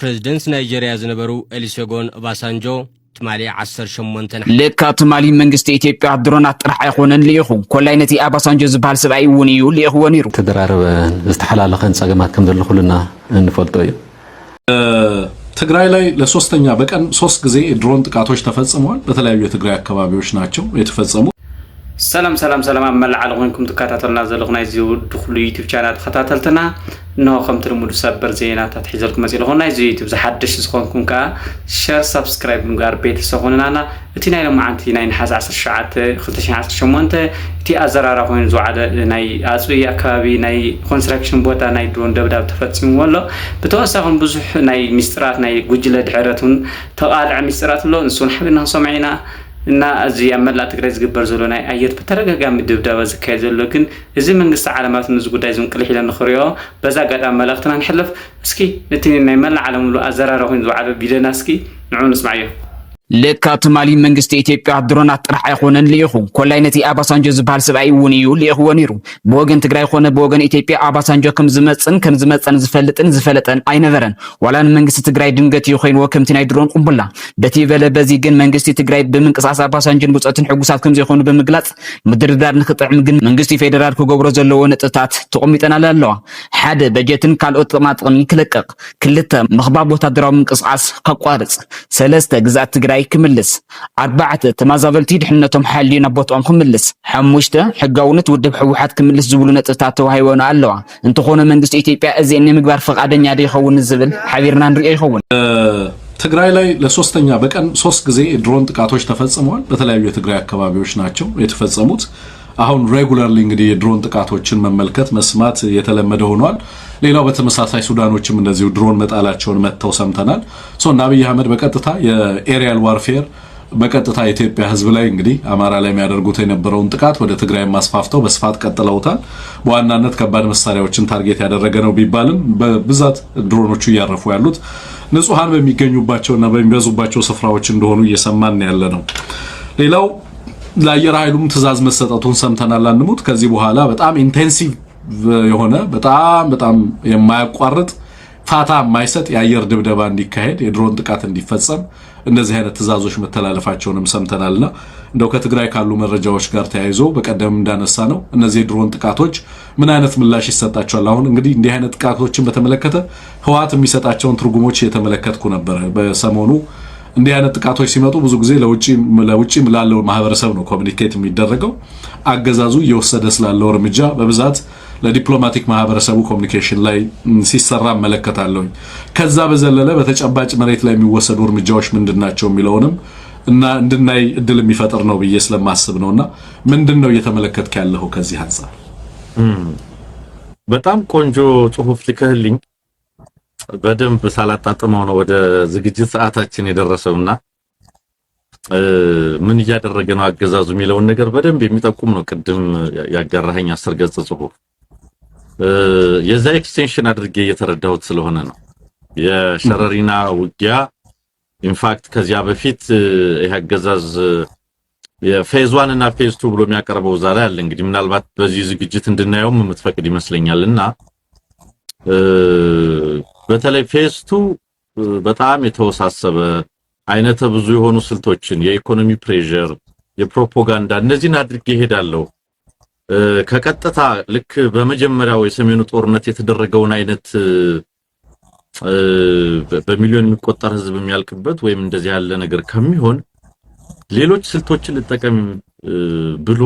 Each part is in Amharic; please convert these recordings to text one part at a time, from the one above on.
ፕሬዝዳንት ናይጄሪያ ዝነበሩ ኤሊሴጎን ኦባሳንጆ ትማሊ 18 ለካ ትማሊ መንግስት ኢትዮጵያ ድሮናት ጥራሕ አይኮነን ለይኹ ኮላይነቲ ኦባሳንጆ ዝበሃል ሰብኣይ እውን እዩ ለይኹ ነይሩ ተደራረበ ዝተሐላለኸን ጸገማት ከም ዘሎ ሁሉና እንፈልጦ እዩ ትግራይ ላይ ለሶስተኛ በቀን 3 ጊዜ ድሮን ጥቃቶች ተፈጽመዋል በተለያዩ የትግራይ አካባቢዎች ናቸው የተፈጸሙ سلام سلام سلام أمل على غنكم تكاتلنا زلقنا يزيو دخول يوتيوب قناة خطاتلتنا إنه خمت المود سبر زينات تحيزلكم مسيل غنا يزيو يوتيوب زحدش زخونكم كا شير سبسكرايب نقار بيت سخوننا أنا تينا لما عنتي ناين حاز 10 ساعات 15 شمونت تي أزرار خوين زوعد ناي أسوي أكابي ناي كونستراكشن بوتا ناي درون دبدب تفتسم ولا بتوسعون بزح ناي مسترات ناي جوجل دحرتون تقالع مسترات لو نسون حبنا سمعنا እና እዚ ያመላ ትግራይ ዝግበር ዘሎ ናይ አየር በተረጋጋሚ ድብደባ ዝካየድ ዘሎ ግን እዚ መንግስት ዓለማት ንዝ ጉዳይ ዝንቅልሕ ኢለን ንኽሪዮ በዛ ጋዳም መልእኽትና ንሕልፍ እስኪ እቲ ናይ መላ ዓለም ሁሉ አዘራራ ኮይኑ ዝዓለ ቢደና እስኪ ንዑ ንስማዕዮ ለካ ትማሊ መንግስት ኢትዮጵያ ድሮናት ጥራሕ አይኮነን ለይኹ ኮላይነቲ ኦባሳንጆ ዝበሃል ሰብኣይ እውን እዩ ለይኹ ነይሩ በወገን ትግራይ ኾነ በወገን ኢትዮጵያ ኦባሳንጆ ከም ዝመጽን ዝፈልጥን አይነበረን ዋላን መንግስት ትግራይ ድንገት ይኾይንዎ ከምቲ ናይ ድሮን ቁምቡላ በቲ በለ በዚ ግን መንግስት ትግራይ ብምንቅሳስ ኦባሳንጆን ብጾትን ሕጉሳት ከም ዘይኾኑ ብምግላጽ ምድርዳር ንኽጥዕም ግን መንግስት ፌደራል ክገብሮ ዘለዎ ነጥታት ተቆሚጠና ኣለዋ ሓደ በጀትን ካልኦት ጥቅማጥቅሚ ክለቀቕ ክልተ ምኽባብ ወታደራዊ ምንቅስቃስ ከቋርጽ ሰለስተ ግዛት ትግራይ ክምልስ 4 ተማዛበልቲ ድሕነቶም ሓሊና ቦታኦም ክምልስ 5 ሕጋውነት ውድብ ሕውሓት ክምልስ ዝብሉ ነጥብታት ተዋሂቦና ኣለዋ እንተኾነ መንግስት ኢትዮጵያ እዚን ንምግባር ፈቃደኛ ይኸውን ዝብል ሓቢርና ንሪኦ ይኸውን ትግራይ ላይ ለሶስተኛ በቀን 3 ጊዜ ድሮን ጥቃቶች ተፈጽመዋል በተለያዩ የትግራይ አካባቢዎች ናቸው የተፈጸሙት አሁን ሬጉላርሊ እንግዲህ የድሮን ጥቃቶችን መመልከት መስማት የተለመደ ሆኗል ሌላው በተመሳሳይ ሱዳኖችም እንደዚሁ ድሮን መጣላቸውን መተው ሰምተናል ሶ አብይ አህመድ በቀጥታ የኤሪያል ዋርፌር በቀጥታ ኢትዮጵያ ህዝብ ላይ እንግዲህ አማራ ላይ የሚያደርጉት የነበረውን ጥቃት ወደ ትግራይ ማስፋፍተው በስፋት ቀጥለውታል በዋናነት ከባድ መሳሪያዎችን ታርጌት ያደረገ ነው ቢባልም በብዛት ድሮኖቹ ያረፉ ያሉት ንጹሃን በሚገኙባቸውና በሚበዙባቸው ስፍራዎች እንደሆኑ እየሰማን ያለ ነው ሌላው ለአየር ኃይሉም ትዕዛዝ መሰጠቱን ሰምተናል አንሙት ከዚህ በኋላ በጣም ኢንቴንሲቭ የሆነ በጣም የማያቋርጥ ፋታ ማይሰጥ የአየር ድብደባ እንዲካሄድ የድሮን ጥቃት እንዲፈጸም እንደዚህ አይነት ትዕዛዞች መተላለፋቸውንም ሰምተናልና እንደው ከትግራይ ካሉ መረጃዎች ጋር ተያይዞ በቀደም እንዳነሳ ነው እነዚህ ድሮን ጥቃቶች ምን አይነት ምላሽ ይሰጣቸዋል አሁን እንግዲህ እንዲህ አይነት ጥቃቶችን በተመለከተ ህዋት የሚሰጣቸውን ትርጉሞች የተመለከትኩ ነበር በሰሞኑ እንዲህ አይነት ጥቃቶች ሲመጡ ብዙ ጊዜ ለውጪ ላለው ማህበረሰብ ነው ኮሙኒኬት የሚደረገው አገዛዙ እየወሰደ ስላለው እርምጃ በብዛት ለዲፕሎማቲክ ማህበረሰቡ ኮሙኒኬሽን ላይ ሲሰራ መለከታለሁ ከዛ በዘለለ በተጨባጭ መሬት ላይ የሚወሰዱ እርምጃዎች ምንድናቸው የሚለውንም እና እንድናይ እድል የሚፈጥር ነው ብዬ ስለማስብ ነውና ምንድነው እየተመለከትክ ያለው ከዚህ አንፃር በጣም ቆንጆ ጽሁፍ ልከህልኝ በደንብ ሳላጣጥመው ነው ወደ ዝግጅት ሰዓታችን የደረሰውና ምን እያደረገ ነው አገዛዙ የሚለውን ነገር በደንብ የሚጠቁም ነው ቅድም ያጋራኸኝ 10 ገጽ ጽሁፍ የዛ ኤክስቴንሽን አድርጌ እየተረዳሁት ስለሆነ ነው የሸረሪና ውጊያ ኢንፋክት ከዚያ በፊት ያገዛዝ የፌዝ 1 እና ፌዝ 2 ብሎ የሚያቀርበው ዛሬ አለ እንግዲህ ምናልባት በዚህ ዝግጅት እንድናየው የምትፈቅድ ይመስለኛልና በተለይ ፌዝ 2 በጣም የተወሳሰበ አይነተ ብዙ የሆኑ ስልቶችን የኢኮኖሚ ፕሬሸር የፕሮፓጋንዳ እነዚህን አድርጌ ይሄዳለው ከቀጥታ ልክ በመጀመሪያው የሰሜኑ ጦርነት የተደረገውን አይነት በሚሊዮን የሚቆጠር ህዝብ የሚያልቅበት ወይም እንደዚህ ያለ ነገር ከሚሆን ሌሎች ስልቶችን ልጠቀም ብሎ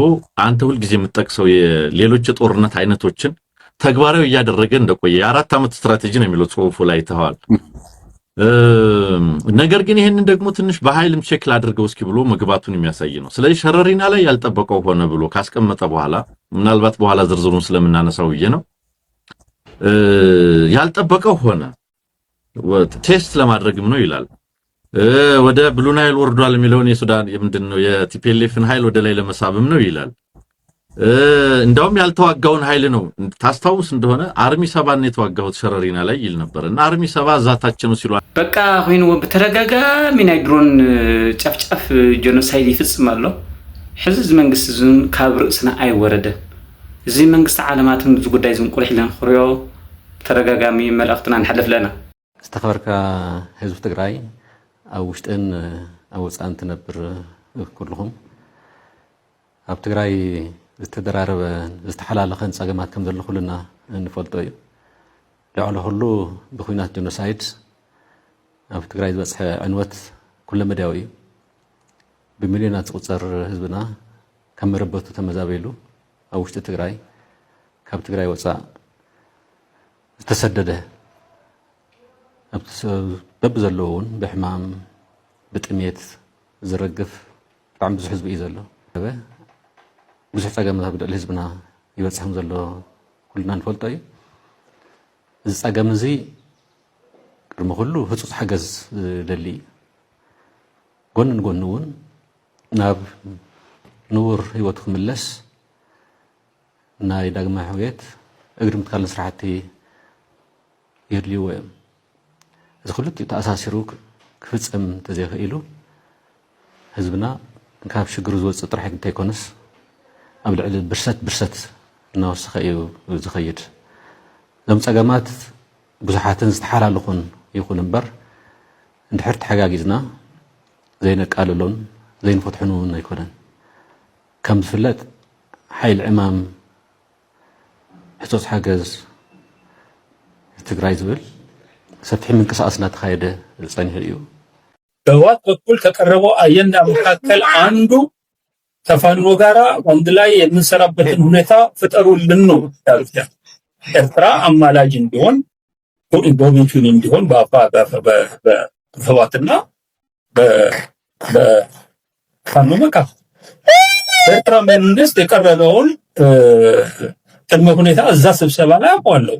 አንተ ሁሉ ጊዜ የምትጠቅሰው የሌሎች የጦርነት አይነቶችን ተግባራዊ ያደረገ እንደቆየ 4 አመት ስትራቴጂ ነው የሚለው ጽሁፉ ላይ ተዋል ነገር ግን ይሄንን ደግሞ ትንሽ በኃይልም ቼክ ላድርገው እስኪ ብሎ መግባቱን የሚያሳይ ነው ስለዚህ ሸረሪና ላይ ያልጠበቀው ሆነ ብሎ ካስቀመጠ በኋላ ምናልባት በኋላ ዝርዝሩን ስለምናነሳው ነው ያልጠበቀው ሆነ ቴስት ለማድረግም ነው ይላል ወደ ብሉ ናይል ወርዷል የሚለውን የሱዳን ምንድነው የቲፒኤልኤፍን ኃይል ወደ ላይ ለመሳብም ነው ይላል እንደውም ያልተዋጋውን ኃይል ነው ታስታውስ እንደሆነ አርሚ 7 ነው የተዋጋው ሸረሪና ላይ ይል ነበርና አርሚ 7 ዛታችን ነው ሲሉ በቃ ሆይን በተረጋጋሚ ናይ ድሮን ጨፍጨፍ ጄኖሳይድ ይፍጽማሉ ሕዝብ መንግስት ዝን ካብ ርእስና አይወረደ እዚ መንግስት ዓለማትን ጉዳይ ዝንቁልሕ ለን خريو ተረጋጋሚ መልእክትና ንሐልፍ ለና ዝተኸበርካ ህዝቢ ትግራይ ኣብ ውሽጥን ኣብ ወፃእን ትነብር ኩልኹም ኣብ ትግራይ ዝተደራረበ ዝተሓላለኸን ፀገማት ከም ዘሎ ኩልና እንፈልጦ እዩ ልዕሊ ኩሉ ብኩናት ጀኖሳይድ ኣብ ትግራይ ዝበፅሐ ዕንወት ኩለ መዳዊ እዩ ብሚልዮናት ዝቁፀር ህዝብና ከም መረበቱ ተመዛበሉ ኣብ ውሽጢ ትግራይ ካብ ትግራይ ወፃእ ዝተሰደደ በብ ዘለዎ እውን ብሕማም ብጥሜት ዝረግፍ ብጣዕሚ ብዙሕ ህዝቢ እዩ ዘሎ ብዙሕ ፀገማት ኣብ ልዕሊ ህዝብና ይበፅሕም ዘሎ ኩልና ንፈልጦ እዩ እዚ ፀገም እዚ ቅድሚ ኩሉ ህፁፅ ሓገዝ ደሊ ጎኒ ንጎኒ እውን ናብ ንቡር ሂወቱ ክምለስ ናይ ዳግማይ ሕውየት እግሪ ምትካልን ስራሕቲ የድልይዎ እዮም እዚ ኩሉ ተኣሳሲሩ ክፍፅም ተዘይኽኢሉ ህዝብና ካብ ሽግሩ ዝወፅእ ጥራሕ እንተይኮነስ ኣብ ልዕሊ ብርሰት እናወሰኸ እዩ ዝኸይድ እዞም ፀገማት ብዙሓትን ዝተሓላለኹን ይኹን እምበር እንድሕር ተሓጋጊዝና ዘይነቃልሎን ዘይንፈትሑን እውን ኣይኮነን ከም ዝፍለጥ ሓይሊ ዕማም ሕፁፅ ሓገዝ ትግራይ ዝብል ሰፊሕ ምንቅስቃስ እናተካየደ ፀኒሑ እዩ በህወሓት በኩል ከቀረበው አጀንዳ መካከል አንዱ ከፋኖ ጋራ አንድ ላይ የምንሰራበትን ሁኔታ ፍጠሩልን ነው ያሉት። ኤርትራ አማላጅ እንዲሆን ኢንቮልቭመንት እንዲሆን በህወሓትና በፋኖ መካከል በኤርትራ መንግስት የቀረበውን ቅድመ ሁኔታ እዛ ስብሰባ ላይ አቋለው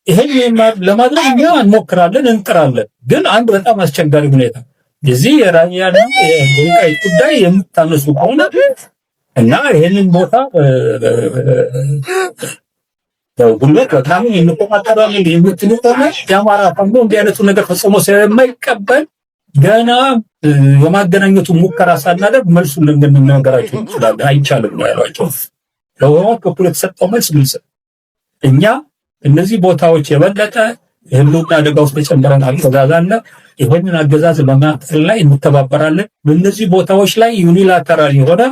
ይሄን ለማድረግ እኛ እንሞክራለን እንጥራለን። ግን አንድ በጣም አስቸጋሪ ሁኔታ የዚህ የራያና የወልቃይት ጉዳይ የምታነሱ ከሆነ እና ይሄንን ቦታ ጉልበት በጣም እንቆጣጠራለን የምትሉ ከሆነ የአማራ ፋኖ እንዲህ አይነቱ ነገር ፈጽሞ ስለማይቀበል ገና የማገናኘቱ ሙከራ ሳናደርግ መልሱን ልንነግራችሁ እንችላለን አይቻልም ነው ያሏቸው። ለወራት በኩል የተሰጠው መልስ ግልጽ እኛ እነዚህ ቦታዎች የበለጠ የህልውና አደጋ ውስጥ ተጨምረን አገዛዛለ ይሄንን አገዛዝ ለማጥፋት ላይ እንተባበራለን። በእነዚህ ቦታዎች ላይ ዩኒላተራል የሆነ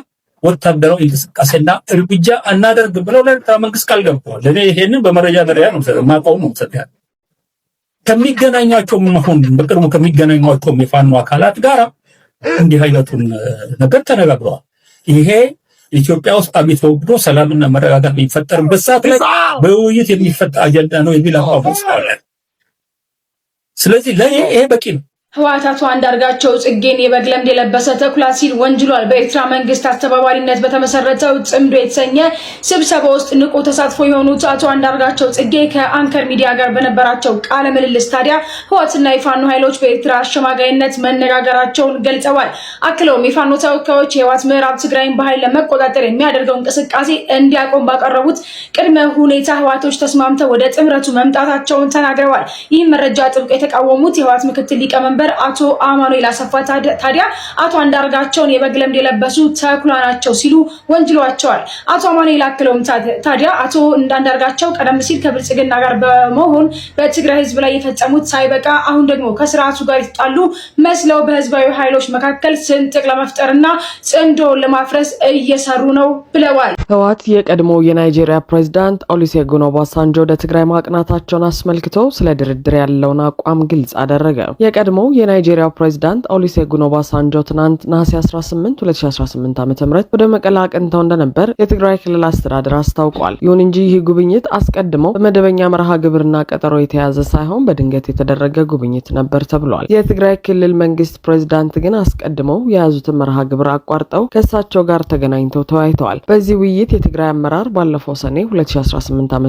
ወታደራዊ እንቅስቃሴና እርምጃ አናደርግ ብለው ለኤርትራ መንግስት ቃል ገብተዋል። ለኔ ይሄንን በመረጃ ደረጃ ነው ማቀው ነው ተጠያ ከሚገናኛቸው መሆን በቅርቡ ከሚገናኛቸው የፋኖ አካላት ጋር እንዲህ አይነቱን ነገር ተነጋግረዋል። ይሄ ኢትዮጵያ ውስጥ አብዮት ወግዶ ሰላምና መረጋጋት የሚፈጠርበት ሰዓት ላይ በውይይት የሚፈታ አጀንዳ ነው የሚል አቋም ወስደዋል። ስለዚህ ለኔ ይሄ በቂ ነው። ህወሓት አቶ አንዳርጋቸው ጽጌን የበግ ለምድ የለበሰ ተኩላ ሲል ወንጅሏል። በኤርትራ መንግስት አስተባባሪነት በተመሰረተው ጽምዶ የተሰኘ ስብሰባ ውስጥ ንቁ ተሳትፎ የሆኑት አቶ አንዳርጋቸው ጽጌ ከአንከር ሚዲያ ጋር በነበራቸው ቃለ ምልልስ ታዲያ ህወሓትና የፋኖ ኃይሎች በኤርትራ አሸማጋይነት መነጋገራቸውን ገልጸዋል። አክለውም የፋኖ ተወካዮች የህወሓት ምዕራብ ትግራይን በኃይል ለመቆጣጠር የሚያደርገው እንቅስቃሴ እንዲያቆም ባቀረቡት ቅድመ ሁኔታ ህወሓቶች ተስማምተው ወደ ጥምረቱ መምጣታቸውን ተናግረዋል። ይህም መረጃ ጥብቅ የተቃወሙት የህወሓት ምክትል ሊቀመንበር አቶ አማኑኤል አሰፋ ታዲያ አቶ አንዳርጋቸውን የበግ ለምድ የለበሱ ተኩላ ናቸው ሲሉ ወንጅሏቸዋል። አቶ አማኑኤል አክለውም ታዲያ አቶ አንዳርጋቸው ቀደም ሲል ከብልጽግና ጋር በመሆን በትግራይ ህዝብ ላይ የፈጸሙት ሳይበቃ አሁን ደግሞ ከስርዓቱ ጋር የተጣሉ መስለው በህዝባዊ ኃይሎች መካከል ስንጥቅ ለመፍጠርና ጽምዶን ለማፍረስ እየሰሩ ነው ብለዋል። ህወሓት የቀድሞ የናይጄሪያ ፕሬዝዳንት ኦሉሴጉን ኦባሳንጆ ወደ ትግራይ ማቅናታቸውን አስመልክቶ ስለ ድርድር ያለውን አቋም ግልጽ አደረገ። የቀድሞ የናይጄሪያ ፕሬዝዳንት ኦሉሴጉን ኦባሳንጆ ትናንት ነሐሴ 18 2018 ዓ.ም ወደ መቀለ አቅንተው እንደነበር የትግራይ ክልል አስተዳደር አስታውቋል። ይሁን እንጂ ይህ ጉብኝት አስቀድሞ በመደበኛ መርሃ ግብርና ቀጠሮ የተያዘ ሳይሆን በድንገት የተደረገ ጉብኝት ነበር ተብሏል። የትግራይ ክልል መንግስት ፕሬዝዳንት ግን አስቀድመው የያዙትን መርሃ ግብር አቋርጠው ከእሳቸው ጋር ተገናኝተው ተወያይተዋል። በዚህ ውይይት የትግራይ አመራር ባለፈው ሰኔ 2018 ዓ.ም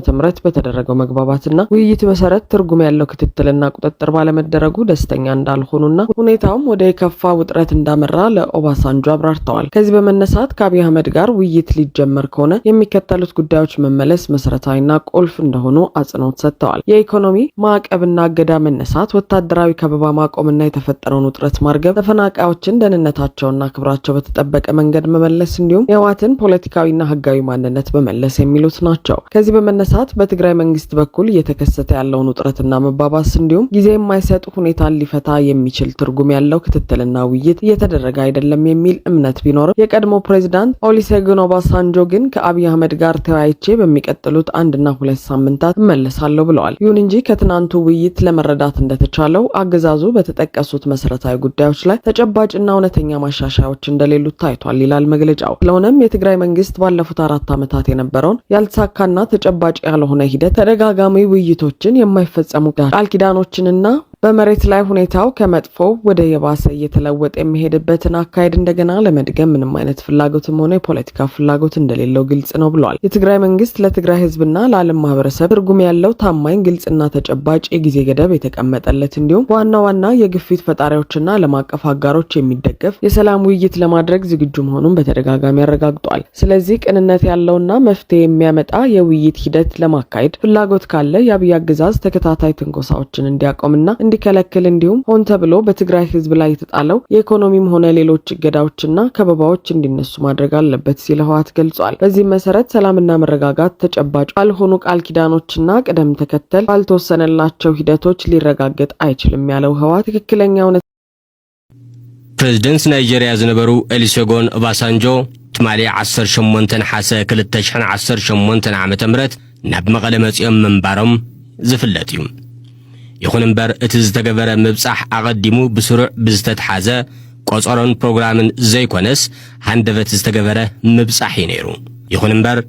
በተደረገው መግባባትና ውይይት መሰረት ትርጉም ያለው ክትትልና ቁጥጥር ባለመደረጉ ደስተኛ እንዳልሆኑና ሁኔታውም ወደ የከፋ ውጥረት እንዳመራ ለኦባሳንጆ አብራርተዋል። ከዚህ በመነሳት ከአብይ አህመድ ጋር ውይይት ሊጀመር ከሆነ የሚከተሉት ጉዳዮች መመለስ መሰረታዊና ቁልፍ እንደሆኑ አጽንኦት ሰጥተዋል። የኢኮኖሚ ማዕቀብና እገዳ መነሳት፣ ወታደራዊ ከበባ ማቆምና የተፈጠረውን ውጥረት ማርገብ፣ ተፈናቃዮችን ደህንነታቸውና ክብራቸው በተጠበቀ መንገድ መመለስ እንዲሁም የህወሓትን ፖለቲካዊና ህጋዊ ማንነት መመለስ የሚሉት ናቸው። ከዚህ በመነሳት በትግራይ መንግስት በኩል እየተከሰተ ያለውን ውጥረትና መባባስ እንዲሁም ጊዜ የማይሰጥ ሁኔታን ሊፈታ የሚችል ትርጉም ያለው ክትትልና ውይይት እየተደረገ አይደለም የሚል እምነት ቢኖርም የቀድሞ ፕሬዝዳንት ኦሉሴጉን ኦባሳንጆ ግን ከአብይ አህመድ ጋር ተወያይቼ በሚቀጥሉት 1 እና 2 ሳምንታት እመለሳለሁ ብለዋል። ይሁን እንጂ ከትናንቱ ውይይት ለመረዳት እንደተቻለው አገዛዙ በተጠቀሱት መሰረታዊ ጉዳዮች ላይ ተጨባጭና እውነተኛ ማሻሻያዎች እንደሌሉት ታይቷል ይላል መግለጫው። ስለሆነም የትግራይ መንግስት ባለፉት 4 ዓመታት የነበረውን ያልተሳካና ተጨባጭ ያልሆነ ሂደት፣ ተደጋጋሚ ውይይቶችን፣ የማይፈጸሙ ቃል ኪዳኖችንና በመሬት ላይ ሁኔታው ከመጥፎ ወደ የባሰ እየተለወጠ የሚሄድበትን አካሄድ እንደገና ለመድገም ምንም አይነት ፍላጎትም ሆነ የፖለቲካ ፍላጎት እንደሌለው ግልጽ ነው ብለዋል። የትግራይ መንግስት ለትግራይ ህዝብና ለዓለም ማህበረሰብ ትርጉም ያለው ታማኝ፣ ግልጽና ተጨባጭ የጊዜ ገደብ የተቀመጠለት እንዲሁም ዋና ዋና የግፊት ፈጣሪዎችና ዓለም አቀፍ አጋሮች የሚደገፍ የሰላም ውይይት ለማድረግ ዝግጁ መሆኑን በተደጋጋሚ አረጋግጧል። ስለዚህ ቅንነት ያለውና መፍትሄ የሚያመጣ የውይይት ሂደት ለማካሄድ ፍላጎት ካለ የአብይ አገዛዝ ተከታታይ ትንኮሳዎችን እንዲያቆምና እንዲከለክል እንዲሁም ሆን ተብሎ በትግራይ ህዝብ ላይ የተጣለው የኢኮኖሚም ሆነ ሌሎች እገዳዎችና ከበባዎች እንዲነሱ ማድረግ አለበት ሲል ህወሓት ገልጿል። በዚህም መሰረት ሰላምና መረጋጋት ተጨባጭ ባልሆኑ ቃል ኪዳኖችና ቅደም ተከተል ባልተወሰነላቸው ሂደቶች ሊረጋገጥ አይችልም ያለው ህወሓት ትክክለኛው ፕሬዝደንት ናይጄሪያ ዝነበሩ ኤሉሴጉን ኦባሳንጆ ትማሊ 18 ሓሰ 2018 ዓመተ ምህረት ናብ መቐለ መጽኦም መንባሮም ዝፍለጥ እዩ። ይኹን እምበር እቲ ዝተገበረ ምብጻሕ ኣቐዲሙ ብስሩዕ ብዝተተሓዘ ቆጸሮን ፕሮግራምን ዘይኮነስ ሃንደበት ዝተገበረ ምብጻሕ እዩ ነይሩ። ይኹን እምበር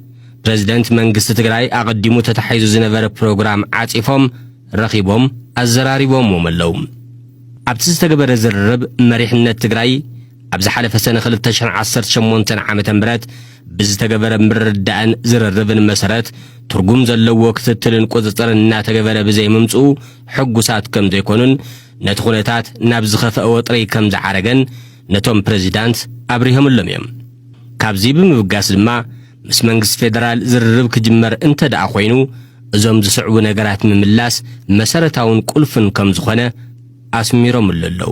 ፕሬዝደንት መንግስቲ ትግራይ ኣቐዲሙ ተታሒዙ ዝነበረ ፕሮግራም ዓጺፎም ረኺቦም ኣዘራሪቦም ኣለዉ። ኣብቲ ዝተገበረ ዝርርብ መሪሕነት ትግራይ ኣብ ዝሓለፈ ሰነ 2018 ዓመተ ምህረት ብዝተገበረ ምርዳእን ዝርርብን መሰረት ትርጉም ዘለዎ ክትትልን ቁጥጥርን እናተገበረ ብዘይምምጽኡ ሕጉሳት ከም ዘይኮኑን ነቲ ኩነታት ናብ ዝኸፍአ ወጥሪ ከም ዝዓረገን ነቶም ፕሬዚዳንት ኣብሪሆምሎም እዮም። ካብዚ ብምብጋስ ድማ ምስ መንግስቲ ፌደራል ዝርርብ ክጅመር እንተደኣ ኮይኑ እዞም ዝስዕቡ ነገራት ምምላስ መሰረታውን ቁልፍን ከም ዝኾነ ኣስሚሮም ኣለዉ።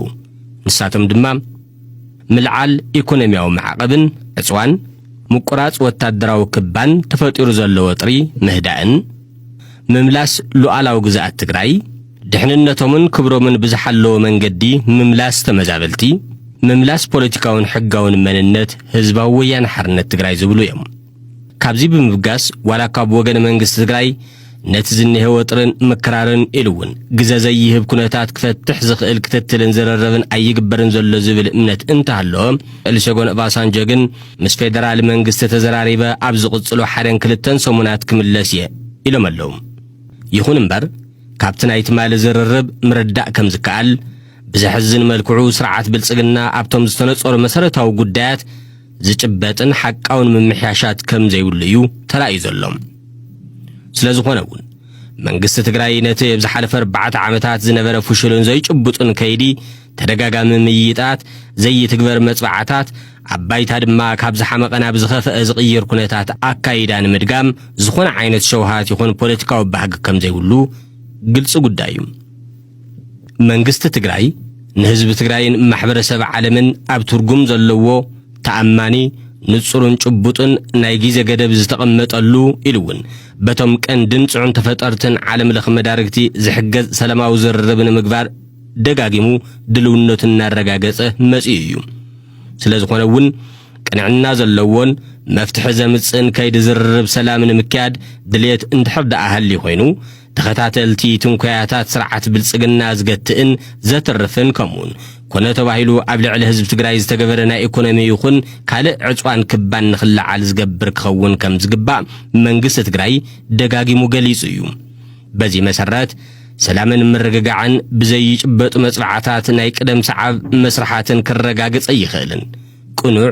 ንሳቶም ድማ ምልዓል ኢኮኖሚያዊ ማዕቀብን ዕጽዋን ምቁራጽ ወታደራዊ ክባን ተፈጢሩ ዘሎ ወጥሪ ምህዳእን ምምላስ ሉዓላዊ ግዛኣት ትግራይ ድሕንነቶምን ክብሮምን ብዝሓለወ መንገዲ ምምላስ ተመዛበልቲ ምምላስ ፖለቲካውን ሕጋውን መንነት ህዝባዊ ወያነ ሓርነት ትግራይ ዝብሉ እዮም። ካብዚ ብምብጋስ ዋላ ካብ ወገን መንግስቲ ትግራይ ነቲ ዝኒሄ ወጥርን ምክራርን ኢሉውን ግዘ ዘይህብ ኩነታት ክፈትሕ ዝኽእል ክትትልን ዝረረብን ኣይግበርን ዘሎ ዝብል እምነት እንተሃለወ ኤሉሴጉን ኦባሳንጆ ግን ምስ ፌደራል መንግስቲ ተዘራሪበ ኣብ ዝቕጽሉ 1-2 ሰሙናት ክምለስ እየ ኢሎም ኣለዉ። ይኹን እምበር ካብቲ ናይ ትማሊ ዝርርብ ምርዳእ ከም ዝከኣል ብዘሕዝን መልክዑ ስርዓት ብልጽግና ኣብቶም ዝተነጸሩ መሰረታዊ ጉዳያት ዝጭበጥን ሓቃውን ምምሕያሻት ከም ዘይብሉ እዩ ተራእዩ ዘሎ። ስለዝኾነ እውን መንግስቲ ትግራይ ነቲ ብዝሓለፈ 4 ዓመታት ዝነበረ ፍሽልን ዘይጭብጡን ከይዲ ተደጋጋሚ ምይጣት ዘይትግበር መጽባዕታት ኣባይታ ድማ ካብ ዝሓመቐ ናብ ዝኸፍአ ዝቕይር ኩነታት ኣካይዳ ንምድጋም ዝኾነ ዓይነት ሸውሃት ይኹን ፖለቲካዊ ባህጊ ከም ዘይብሉ ግልጽ ጉዳይ እዩ። መንግስቲ ትግራይ ንህዝቢ ትግራይን ማሕበረሰብ ዓለምን ኣብ ትርጉም ዘለዎ ተኣማኒ ንጹርን ጭቡጥን ናይ ጊዜ ገደብ ዝተቐመጠሉ ኢሉውን በቶም ቀንድን ጽዑን ተፈጠርትን ዓለም ለኸ መዳርግቲ ዝሕገዝ ሰላማዊ ዝርርብን ምግባር ደጋጊሙ ድልውነቱን እናረጋገጸ መጽኡ እዩ። ስለዝኾነ እውን ቅንዕና ዘለዎን መፍትሒ ዘምጽእን ከይዲ ዝርርብ ሰላምን ምክያድ ድልየት እንድሕር ደኣ ሃሊ ኮይኑ ተኸታተልቲ ትንኮያታት ስርዓት ብልጽግና ዝገትእን ዘትርፍን ከምኡን ኮነ ተባሂሉ ኣብ ልዕሊ ህዝቢ ትግራይ ዝተገበረ ናይ ኢኮኖሚ ይኹን ካልእ ዕጽዋን ክባን ንኽለዓል ዝገብር ክኸውን ከም ዝግባእ መንግስቲ ትግራይ ደጋጊሙ ገሊጹ እዩ። በዚ መሰረት ሰላምን ምርግጋዕን ብዘይጭበጡ መጽባዕታት ናይ ቅደም ሰዓብ መስራሓትን ክረጋግጽ ይኽእልን ቅኑዕ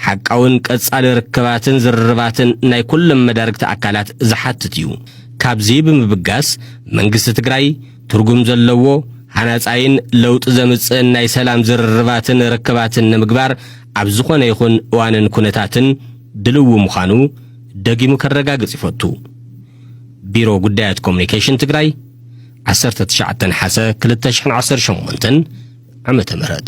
ሓቃውን ቀጻሊ ርክባትን ዝርርባትን ናይ ኩሎም መዳርግቲ ኣካላት ዝሓትት እዩ። ካብዚ ብምብጋስ መንግስቲ ትግራይ ትርጉም ዘለዎ ሃናጻይን ለውጥ ዘምጽእ ናይ ሰላም ዝርርባትን ርክባትን ንምግባር ኣብ ዝኾነ ይኹን እዋንን ኩነታትን ድልው ምዃኑ ደጊሙ ከረጋግጽ ይፈቱ። ቢሮ ጉዳያት ኮሙኒኬሽን ትግራይ 19 ሓሰ 2018 ዓመተ ምህረት